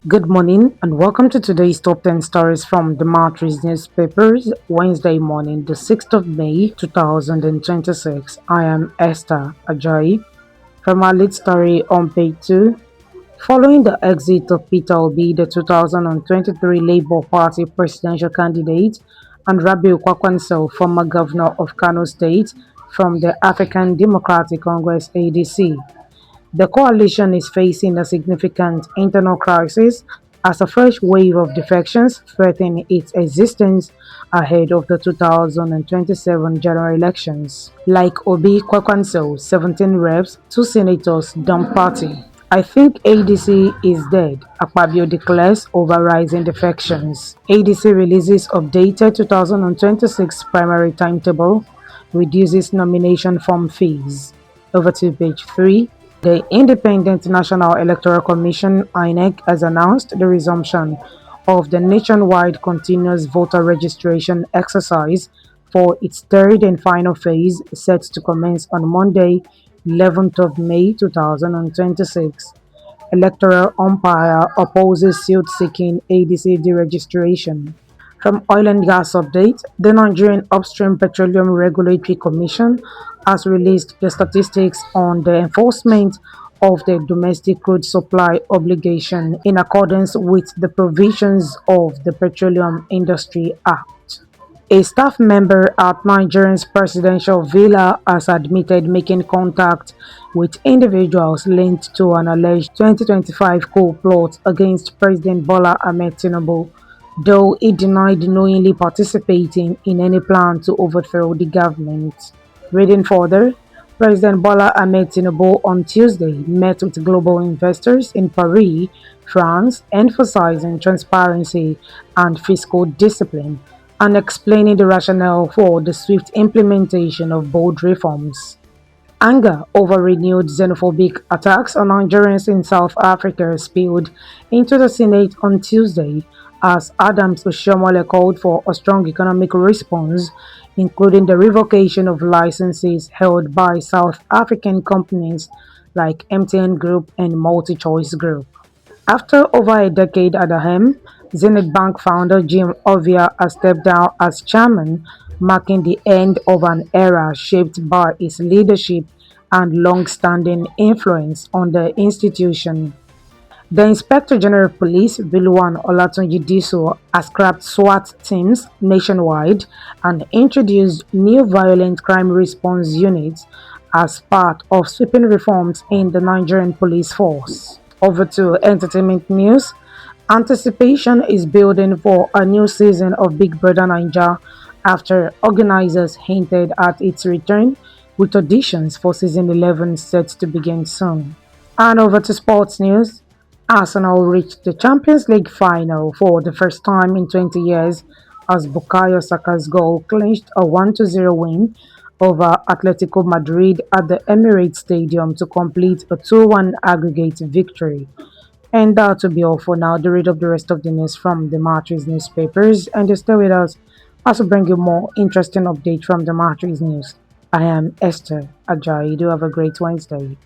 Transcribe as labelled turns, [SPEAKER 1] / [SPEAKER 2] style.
[SPEAKER 1] Good morning and welcome to today's top 10 stories from TheMatrix newspapers, Wednesday morning, the 6th of May 2026. I am Esther Ajayi. From our lead story on page 2, following the exit of Peter Obi, the 2023 Labour Party presidential candidate, and Rabiu Kwakwanso, former governor of Kano State, from the African Democratic Congress ADC. The coalition is facing a significant internal crisis as a fresh wave of defections threaten its existence ahead of the 2027 general elections. Like Obi Kwakwanso, 17 reps, 2 senators dump party. I think ADC is dead, Akpabio declares over rising defections. ADC releases updated 2026 primary timetable, reduces nomination form fees. Over to page 3. The Independent National Electoral Commission (INEC) has announced the resumption of the nationwide continuous voter registration exercise for its third and final phase, set to commence on Monday, 11th of May 2026. Electoral umpire opposes suit seeking ADC deregistration. From Oil and Gas Update, the Nigerian Upstream Petroleum Regulatory Commission has released the statistics on the enforcement of the domestic crude supply obligation in accordance with the provisions of the Petroleum Industry Act. A staff member at Nigeria's presidential villa has admitted making contact with individuals linked to an alleged 2025 coup plot against President Bola Ahmed Tinubu, though he denied knowingly participating in any plan to overthrow the government. Reading further, President Bola Ahmed Tinubu on Tuesday met with global investors in Paris, France, emphasizing transparency and fiscal discipline and explaining the rationale for the swift implementation of bold reforms. Anger over renewed xenophobic attacks on Nigerians in South Africa spilled into the Senate on Tuesday as Adams Oshiomhole called for a strong economic response, including the revocation of licenses held by South African companies like MTN Group and MultiChoice Group. After over a decade at the helm, Zenith Bank founder Jim Ovia has stepped down as chairman, marking the end of an era shaped by his leadership and long-standing influence on the institution. The Inspector General of Police, Rilwan Olatunji Diso, has scrapped SWAT teams nationwide and introduced new violent crime response units as part of sweeping reforms in the Nigerian police force. Over to entertainment news. Anticipation is building for a new season of Big Brother Naija after organizers hinted at its return, with auditions for season 11 set to begin soon. And over to sports news. Arsenal reached the Champions League final for the first time in 20 years as Bukayo Saka's goal clinched a 1-0 win over Atletico Madrid at the Emirates Stadium to complete a 2-1 aggregate victory. And that will be all for now. Do read up the rest of the news from the Matrix newspapers and just stay with us as we bring you more interesting updates from the Matrix news. I am Esther Ajayi. Do have a great Wednesday.